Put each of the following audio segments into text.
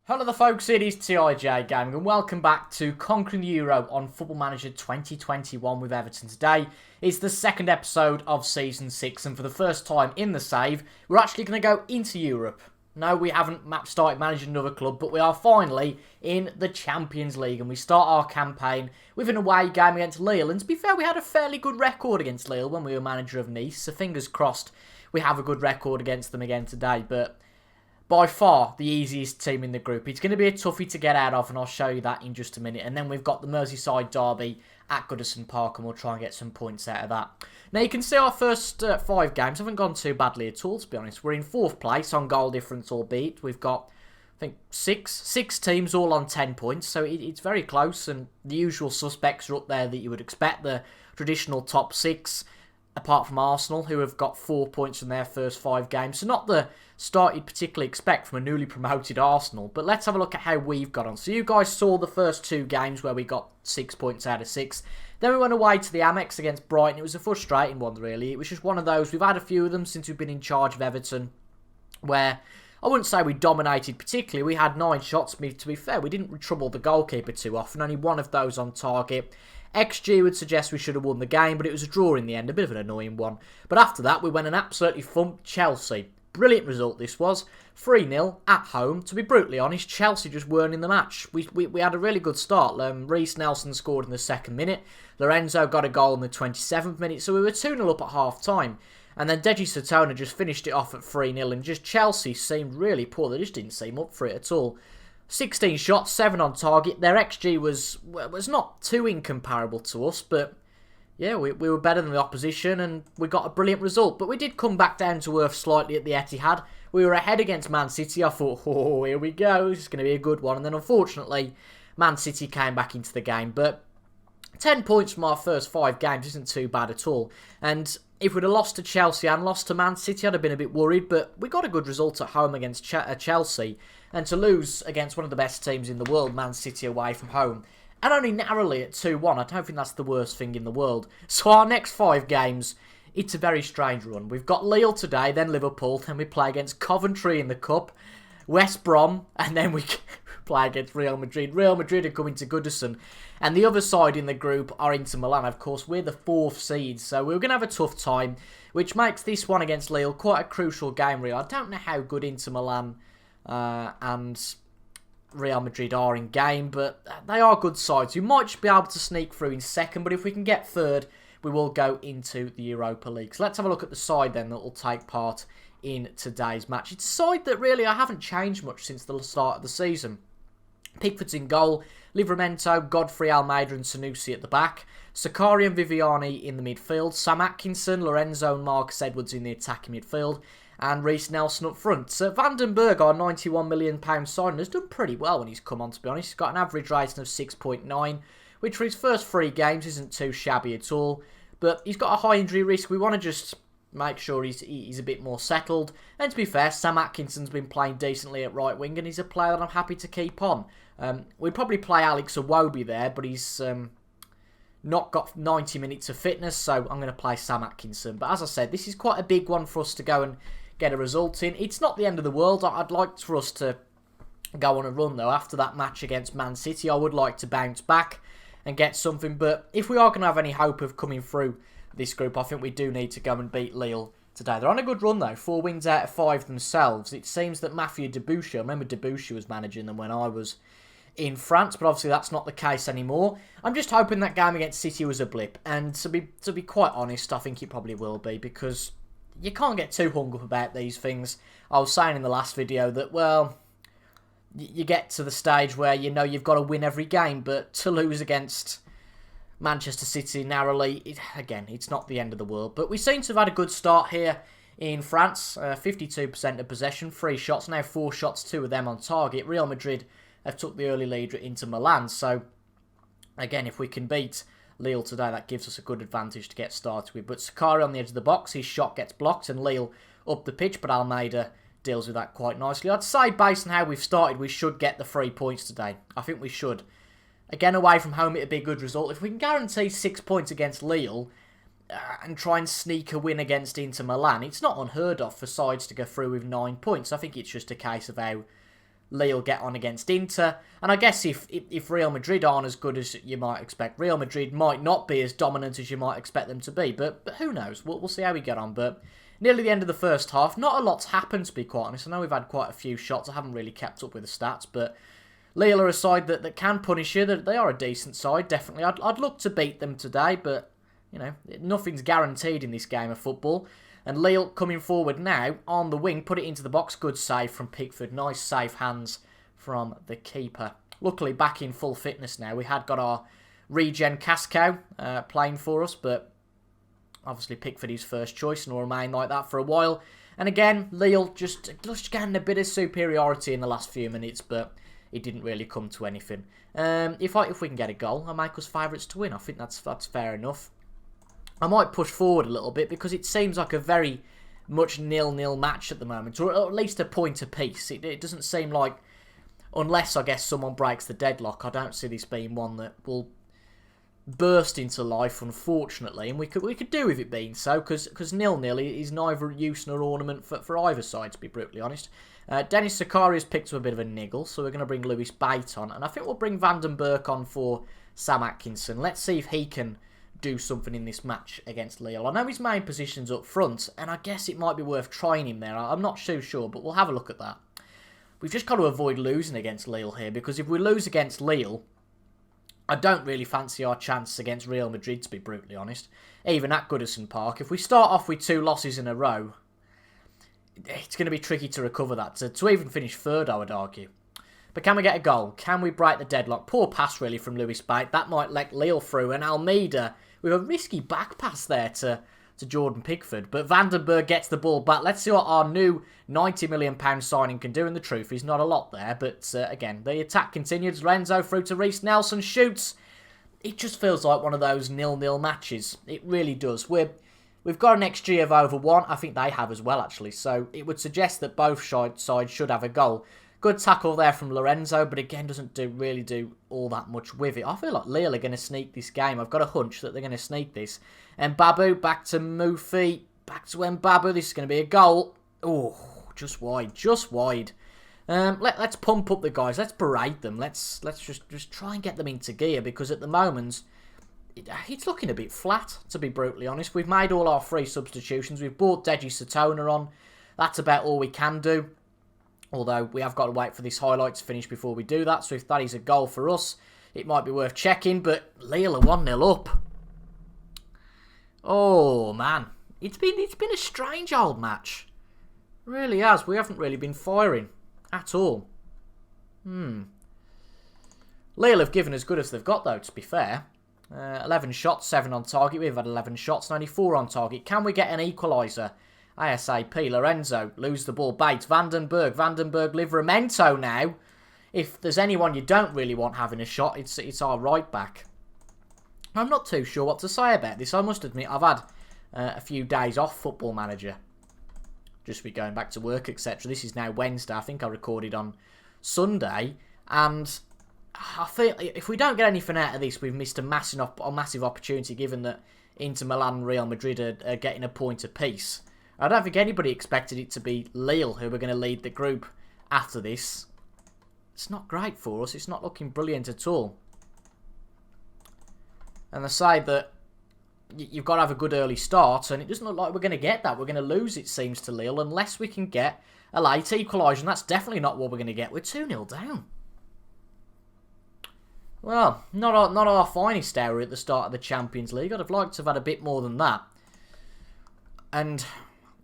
Hello there folks, it is TIJ Gaming and welcome back to Conquering the Euro on Football Manager 2021 with Everton. Today is the second episode of Season 6 and for the first time in the save, we're actually going to go into Europe. No, we haven't started managing another club, but we are finally in the Champions League and we start our campaign with an away game against Lille. And to be fair, we had a fairly good record against Lille when we were manager of Nice, so fingers crossed we have a good record against them again today, but by far the easiest team in the group. It's going to be a toughie to get out of, and I'll show you that in just a minute. And then we've got the Merseyside Derby at Goodison Park, and we'll try and get some points out of that. Now, you can see our first 5 games haven't gone too badly at all, to be honest. We're in 4th place on goal difference, albeit. We've got, I think, six teams all on 10 points, so it's very close, and the usual suspects are up there that you would expect. The traditional top 6, apart from Arsenal, who have got 4 points from their first 5 games. So not the start you'd particularly expect from a newly promoted Arsenal. But let's have a look at how we've got on. So you guys saw the first 2 games where we got 6 points out of 6. Then we went away to the Amex against Brighton. It was a frustrating one, really. It was just one of those. We've had a few of them since we've been in charge of Everton, where I wouldn't say we dominated particularly. We had 9 shots. To be fair, we didn't trouble the goalkeeper too often. Only one of those on target. XG would suggest we should have won the game, but it was a draw in the end. A bit of an annoying one. But after that, we went and absolutely thumped Chelsea. Brilliant result this was. 3-0 at home. To be brutally honest, Chelsea just weren't in the match. We had a really good start. Reece Nelson scored in the 2nd minute. Lorenzo got a goal in the 27th minute. So we were 2-0 up at half-time. And then Deji Satona just finished it off at 3-0. And just Chelsea seemed really poor. They just didn't seem up for it at all. 16 shots, 7 on target. Their XG was not too incomparable to us, but yeah, we were better than the opposition and we got a brilliant result. But we did come back down to earth slightly at the Etihad. We were ahead against Man City. I thought, oh, here we go. This is going to be a good one. And then unfortunately, Man City came back into the game. But 10 points from our first 5 games isn't too bad at all. And if we'd have lost to Chelsea and lost to Man City, I'd have been a bit worried. But we got a good result at home against Chelsea. And to lose against one of the best teams in the world, Man City, away from home, and only narrowly at 2-1, I don't think that's the worst thing in the world. So our next 5 games, it's a very strange run. We've got Lille today, then Liverpool, then we play against Coventry in the Cup, West Brom, and then we play against Real Madrid. Real Madrid are coming to Goodison. And the other side in the group are Inter Milan. Of course, we're the 4th seed, so we're going to have a tough time, which makes this one against Lille quite a crucial game, really. I don't know how good Inter Milan and Real Madrid are in game, but they are good sides. We might just be able to sneak through in 2nd, but if we can get 3rd, we will go into the Europa League. So let's have a look at the side then that will take part in today's match. It's a side that really I haven't changed much since the start of the season. Pickford's in goal, Livramento, Godfrey, Almeida and Sanusi at the back, Sakari and Viviani in the midfield, Sam Atkinson, Lorenzo and Marcus Edwards in the attacking midfield, and Reece Nelson up front. So Vandenberg, our £91 million signing, has done pretty well when he's come on, to be honest. He's got an average rating of 6.9, which for his first 3 games isn't too shabby at all. But he's got a high injury risk. We want to just make sure he's a bit more settled. And to be fair, Sam Atkinson's been playing decently at right wing, and he's a player that I'm happy to keep on. We'd probably play Alex Iwobi there, but he's not got 90 minutes of fitness, so I'm going to play Sam Atkinson. But as I said, this is quite a big one for us to go and get a result in. It's not the end of the world. I'd like for us to go on a run, though. After that match against Man City, I would like to bounce back and get something. But if we are going to have any hope of coming through this group, I think we do need to go and beat Lille today. They're on a good run, though. 4 wins out of 5 themselves. It seems that Mathieu Debuchy, I remember Debuchy was managing them when I was in France, but obviously that's not the case anymore. I'm just hoping that game against City was a blip. And to be quite honest, I think it probably will be, because you can't get too hung up about these things. I was saying in the last video that, well, you get to the stage where you know you've got to win every game, but to lose against Manchester City narrowly, again, it's not the end of the world. But we seem to have had a good start here in France. 52% of possession, 3 shots, now 4 shots, 2 of them on target. Real Madrid have took the early lead into Milan, so again, if we can beat Lille today, that gives us a good advantage to get started with. But Sakari on the edge of the box, his shot gets blocked, and Lille up the pitch, but Almeida deals with that quite nicely. I'd say, based on how we've started, we should get the 3 points today. I think we should. Again, away from home, it'd be a good result. If we can guarantee 6 points against Lille and try and sneak a win against Inter Milan, it's not unheard of for sides to go through with 9 points. I think it's just a case of how Lille get on against Inter. And I guess if Real Madrid aren't as good as you might expect, Real Madrid might not be as dominant as you might expect them to be. But who knows? We'll see how we get on. But nearly the end of the first half, not a lot's happened, to be quite honest. I know we've had quite a few shots. I haven't really kept up with the stats, but Lille are a side that can punish you. They are a decent side, definitely. I'd look to beat them today, but, you know, nothing's guaranteed in this game of football. And Lille coming forward now on the wing, put it into the box. Good save from Pickford. Nice safe hands from the keeper. Luckily back in full fitness now. We had got our regen Casco playing for us, but obviously Pickford is first choice and will remain like that for a while. And again, Lille just getting a bit of superiority in the last few minutes, but it didn't really come to anything. If we can get a goal, I make us favourites to win. I think that's fair enough. I might push forward a little bit because it seems like a very much 0-0 match at the moment, or at least a point apiece. It doesn't seem like, unless I guess someone breaks the deadlock, I don't see this being one that will burst into life, unfortunately. And we could do with it being so, because 0-0 is neither use nor ornament for either side, to be brutally honest. Dennis Sakari has picked up a bit of a niggle, so we're going to bring Lewis Bate on, and I think we'll bring Van den Berg on for Sam Atkinson. Let's see if he can do something in this match against Lille. I know his main position's up front, and I guess it might be worth trying him there. I'm not too sure, but we'll have a look at that. We've just got to avoid losing against Lille here, because if we lose against Lille, I don't really fancy our chance against Real Madrid, to be brutally honest. Even at Goodison Park. If we start off with 2 losses in a row, it's going to be tricky to recover that. To even finish third, I would argue. But can we get a goal? Can we break the deadlock? Poor pass, really, from Lewis Bate. That might let Lille through. And Almeida, with a risky back pass there to Jordan Pickford. But Van den Berg gets the ball back. Let's see what our new £90 million signing can do. And the truth is not a lot there. But again, the attack continues. Lorenzo through to Reece Nelson. Shoots. It just feels like one of those 0-0 matches. It really does. We've got an XG of over 1. I think they have as well, actually. So it would suggest that both sides should have a goal. Good tackle there from Lorenzo, but again, doesn't really do all that much with it. I feel like Lille are going to sneak this game. I've got a hunch that they're going to sneak this. And Babu, back to Mufi, back to Mbabu. This is going to be a goal. Oh, just wide. Let's pump up the guys. Let's berate them. Let's just try and get them into gear, because at the moment, it's looking a bit flat, to be brutally honest. We've made all our free substitutions. We've brought Deji Satona on. That's about all we can do. Although we have got to wait for this highlight to finish before we do that. So if that is a goal for us, it might be worth checking. But Lille are 1-0 up. Oh, man. It's been a strange old match. It really has. We haven't really been firing at all. Lille have given as good as they've got, though, to be fair. 11 shots, 7 on target. We've had 11 shots and only 4 on target. Can we get an equaliser? ASAP, Lorenzo, lose the ball, Bates, Van den Berg, Livramento now. If there's anyone you don't really want having a shot, it's our right back. I'm not too sure what to say about this. I must admit, I've had a few days off Football Manager. Just be going back to work, etc. This is now Wednesday. I think I recorded on Sunday. And I feel if we don't get anything out of this, we've missed a massive opportunity, given that Inter Milan and Real Madrid are getting a point apiece. I don't think anybody expected it to be Lille who were going to lead the group after this. It's not great for us. It's not looking brilliant at all. And I say that you've got to have a good early start, and it doesn't look like we're going to get that. We're going to lose, it seems, to Lille, unless we can get a late equaliser, and that's definitely not what we're going to get. We're 2-0 down. Well, not our finest hour at the start of the Champions League. I'd have liked to have had a bit more than that. And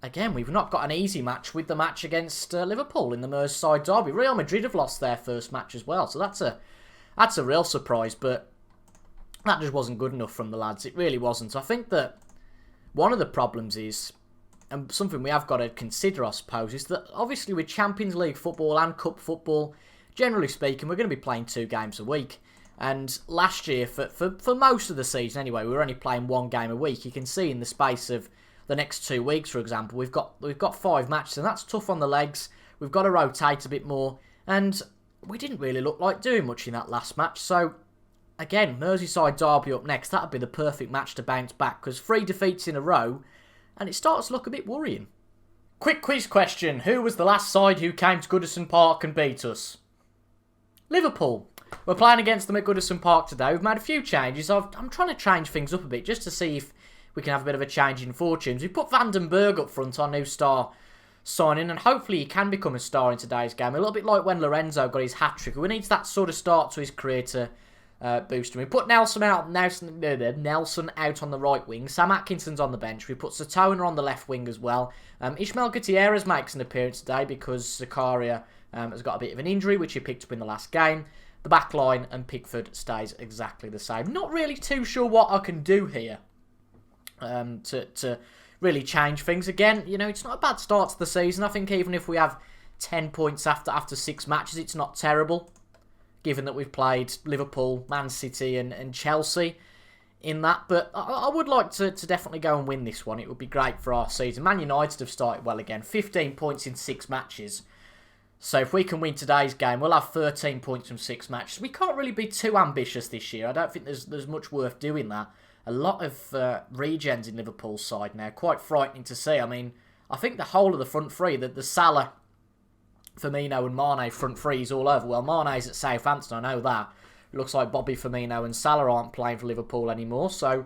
again, we've not got an easy match with the match against Liverpool in the Merseyside Derby. Real Madrid have lost their first match as well, so that's a real surprise. But that just wasn't good enough from the lads. It really wasn't. I think that one of the problems is, and something we have got to consider, I suppose, is that obviously with Champions League football and Cup football, generally speaking, we're going to be playing 2 games a week. And last year, for most of the season anyway, we were only playing 1 game a week. You can see in the space of the next 2 weeks, for example, we've got 5 matches, and that's tough on the legs. We've got to rotate a bit more, and we didn't really look like doing much in that last match. So again, Merseyside Derby up next. That'd be the perfect match to bounce back, because 3 defeats in a row, and it starts to look a bit worrying. Quick quiz question: who was the last side who came to Goodison Park and beat us? Liverpool. We're playing against them at Goodison Park today. We've made a few changes. I'm trying to change things up a bit just to see if we can have a bit of a change in fortunes. We put Van den Berg up front, our new star signing, and hopefully he can become a star in today's game. A little bit like when Lorenzo got his hat-trick. We need that sort of start to his career to boost him. We put Nelson out on the right wing. Sam Atkinson's on the bench. We put Satona on the left wing as well. Ismael Gutierrez makes an appearance today because Zakaria has got a bit of an injury, which he picked up in the last game. The back line and Pickford stays exactly the same. Not really too sure what I can do here to really change things. Again, you know, it's not a bad start to the season. I think even if we have 10 points after 6 matches, it's not terrible, given that we've played Liverpool, Man City and Chelsea in that. But I would like to definitely go and win this one. It would be great for our season. Man United have started well again. 15 points in 6 matches. So if we can win today's game, we'll have 13 points from 6 matches. We can't really be too ambitious this year. I don't think there's much worth doing that. A lot of regens in Liverpool's side now. Quite frightening to see. I mean, I think the whole of the front three, the Salah, Firmino and Mane front three is all over. Well, Mane's at Southampton, I know that. It looks like Bobby Firmino and Salah aren't playing for Liverpool anymore. So,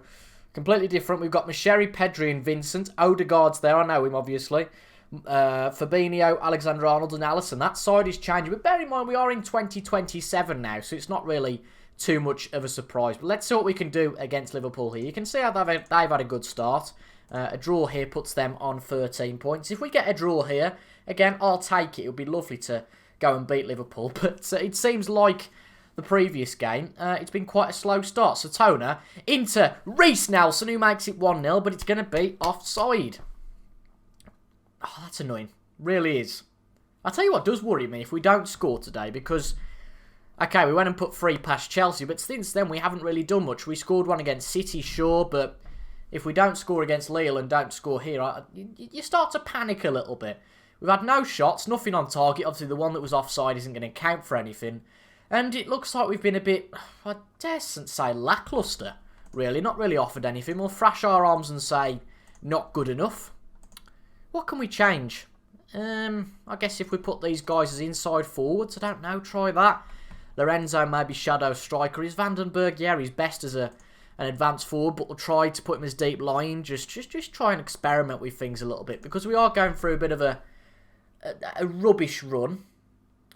completely different. We've got Masheri, Pedri and Vincent. Odegaard's there, I know him obviously. Fabinho, Alexander-Arnold and Alisson. That side is changing, but bear in mind we are in 2027 now, so it's not really too much of a surprise. But let's see what we can do against Liverpool here. You can see how they've had a good start. A draw here puts them on 13 points. If we get a draw here, again, I'll take it. It would be lovely to go and beat Liverpool, but it seems like the previous game, it's been quite a slow start. Satona into Reece Nelson, who makes it 1-0, but it's going to be offside. Oh, that's annoying. Really is. I'll tell you what does worry me if we don't score today, because, okay, we went and put 3 past Chelsea, but since then we haven't really done much. We scored 1 against City, sure, but if we don't score against Lille and don't score here, you start to panic a little bit. We've had no shots, nothing on target. Obviously, the one that was offside isn't going to count for anything. And it looks like we've been a bit, I daresn't say lacklustre, really. Not really offered anything. We'll thrash our arms and say, not good enough. What can we change? I guess if we put these guys as inside forwards, I don't know, try that. Lorenzo maybe shadow striker. Is Van den Berg, yeah, he's best as an advanced forward, but we'll try to put him as deep line. Just try and experiment with things a little bit, because we are going through a bit of a rubbish run.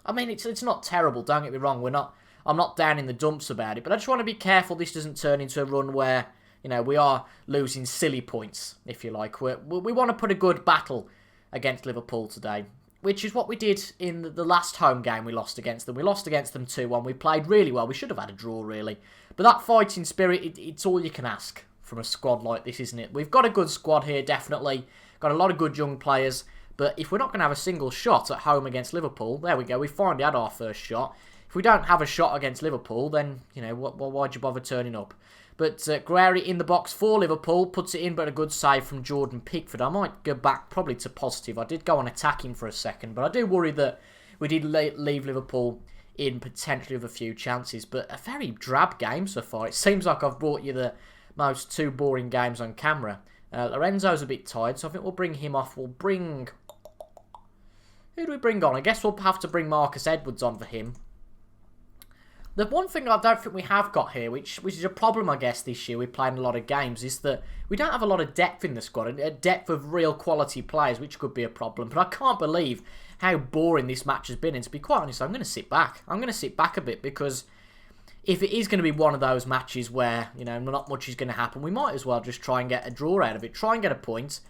I mean, it's not terrible, don't get me wrong. I'm not down in the dumps about it, but I just want to be careful this doesn't turn into a run where, you know, we are losing silly points, if you like. We want to put a good battle against Liverpool today, which is what we did in the last home game we lost against them. We lost against them 2-1. We played really well. We should have had a draw, really. But that fighting spirit, it's all you can ask from a squad like this, isn't it? We've got a good squad here, definitely. Got a lot of good young players. But if we're not going to have a single shot at home against Liverpool, there we go. We finally had our first shot. If we don't have a shot against Liverpool, then, you know, why'd you bother turning up? But Guerrero in the box for Liverpool, puts it in, but a good save from Jordan Pickford. I might go back probably to positive. I did go on attacking for a second, but I do worry that we did leave Liverpool in potentially with a few chances. But a very drab game so far. It seems like I've brought you the most 2 boring games on camera. Lorenzo's a bit tired, so I think we'll bring him off. We'll bring... Who do we bring on? I guess we'll have to bring Marcus Edwards on for him. The one thing I don't think we have got here, which is a problem, I guess, this year, we're playing a lot of games, is that we don't have a lot of depth in the squad, a depth of real quality players, which could be a problem. But I can't believe how boring this match has been. And to be quite honest, I'm going to sit back. I'm going to sit back a bit, because if it is going to be one of those matches where, you know, not much is going to happen, we might as well just try and get a draw out of it. Try and get a point.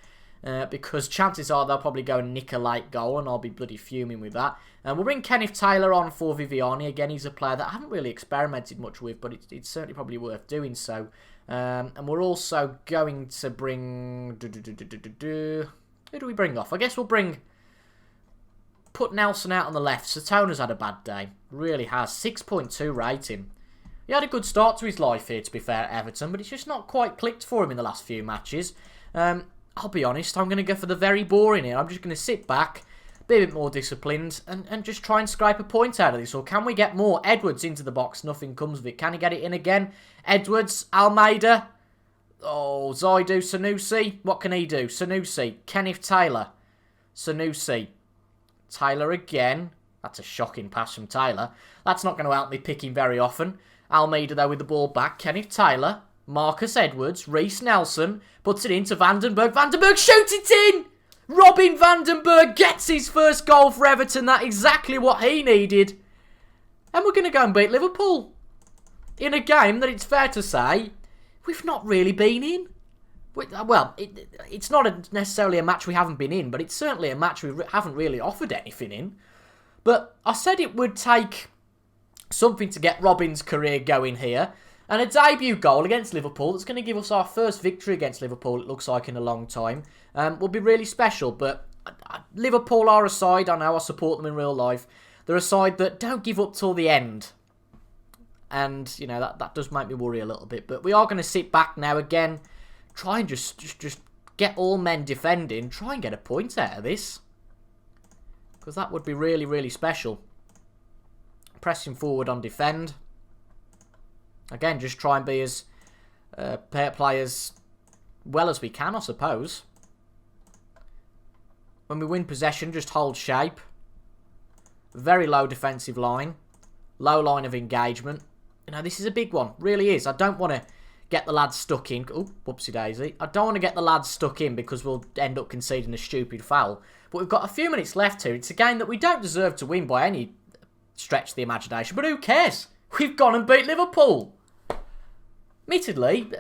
Because chances are they'll probably go and nick a late goal, and I'll be bloody fuming with that. And we'll bring Kenneth Taylor on for Viviani. Again, he's a player that I haven't really experimented much with, but it's certainly probably worth doing so. And we're also going to bring... Who do we bring off? I guess we'll put Nelson out on the left. Satona's had a bad day. Really has. 6.2 rating. He had a good start to his life here, to be fair, at Everton, but it's just not quite clicked for him in the last few matches. I'll be honest, I'm going to go for the very boring here. I'm just going to sit back, be a bit more disciplined, and just try and scrape a point out of this. Or can we get more? Edwards into the box, nothing comes of it. Can he get it in again? Edwards, Almeida. Oh, Zaidu, Sanusi. What can he do? Sanusi, Kenneth Taylor. Sanusi. Taylor again. That's a shocking pass from Taylor. That's not going to help me picking very often. Almeida, though, with the ball back. Kenneth Taylor, Marcus Edwards, Reece Nelson, puts it into Vandenberg. Vandenberg shoots it in! Robin Vandenberg gets his first goal for Everton. That's exactly what he needed. And we're going to go and beat Liverpool. In a game that it's fair to say, we've not really been in. Well, it's not necessarily a match we haven't been in, but it's certainly a match we haven't really offered anything in. But I said it would take something to get Robin's career going here. And a debut goal against Liverpool that's going to give us our first victory against Liverpool, it looks like, in a long time, will be really special. But Liverpool are a side, I know I support them in real life, they're a side that don't give up till the end. And, you know, that does make me worry a little bit. But we are going to sit back now again, try and just get all men defending, try and get a point out of this. Because that would be really, really special. Pressing forward on defend. Again, just try and be as play as well as we can, I suppose. When we win possession, just hold shape. Very low defensive line. Low line of engagement. You know, this is a big one. Really is. I don't want to get the lads stuck in. Oh, whoopsie daisy. I don't want to get the lads stuck in because we'll end up conceding a stupid foul. But we've got a few minutes left here. It's a game that we don't deserve to win by any stretch of the imagination. But who cares? We've gone and beat Liverpool. Admittedly,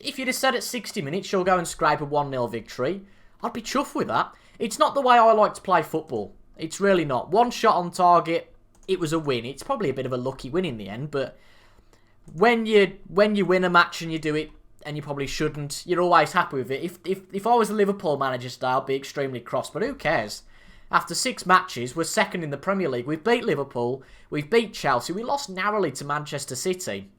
if you'd have said at 60 minutes you'll go and scrape a 1-0 victory, I'd be chuffed with that. It's not the way I like to play football. It's really not. One shot on target, it was a win. It's probably a bit of a lucky win in the end, but when you win a match and you do it, and you probably shouldn't, you're always happy with it. If I was a Liverpool manager today, I'd be extremely cross, but who cares? After 6 matches, we're second in the Premier League. We've beat Liverpool, we've beat Chelsea, we lost narrowly to Manchester City.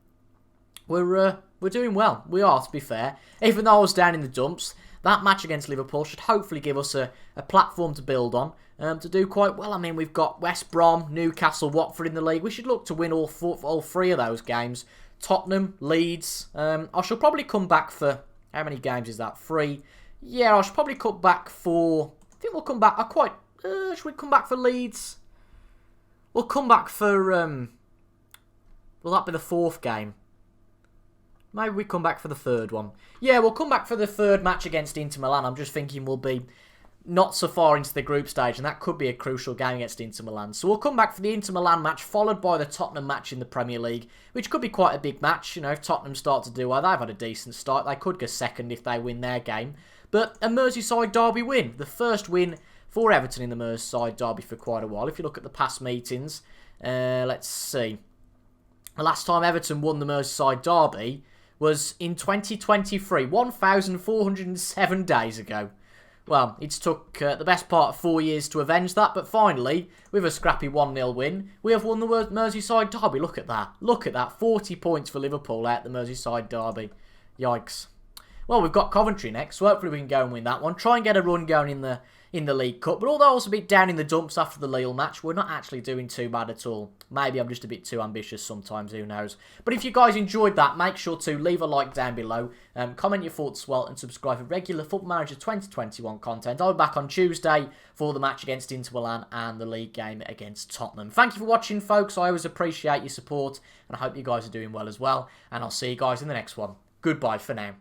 We're doing well. We are, to be fair. Even though I was down in the dumps, that match against Liverpool should hopefully give us a platform to build on, to do quite well. I mean, we've got West Brom, Newcastle, Watford in the league. We should look to win all 3 of those games. Tottenham, Leeds. I shall probably come back for... How many games is that? 3? Yeah, I should probably come back for... I think we'll come back... should we come back for Leeds? We'll come back for... will that be the 4th game? Maybe we come back for the 3rd one. Yeah, we'll come back for the 3rd match against Inter Milan. I'm just thinking we'll be not so far into the group stage, and that could be a crucial game against Inter Milan. So we'll come back for the Inter Milan match, followed by the Tottenham match in the Premier League, which could be quite a big match. You know, if Tottenham start to do well, they've had a decent start. They could go second if they win their game. But a Merseyside Derby win. The first win for Everton in the Merseyside Derby for quite a while. If you look at the past meetings, let's see. The last time Everton won the Merseyside Derby was in 2023, 1,407 days ago. Well, it's took the best part of 4 years to avenge that, but finally, with a scrappy 1-0 win, we have won the Merseyside Derby. Look at that. Look at that. 40 points for Liverpool at the Merseyside Derby. Yikes. Well, we've got Coventry next, so hopefully we can go and win that one. Try and get a run going in the League Cup. But although I was a bit down in the dumps after the Lille match, we're not actually doing too bad at all. Maybe I'm just a bit too ambitious sometimes, who knows. But if you guys enjoyed that, make sure to leave a like down below, comment your thoughts as well, and subscribe for regular Football Manager 2021 content. I'll be back on Tuesday for the match against Inter Milan and the league game against Tottenham. Thank you for watching, folks. I always appreciate your support, and I hope you guys are doing well as well. And I'll see you guys in the next one. Goodbye for now.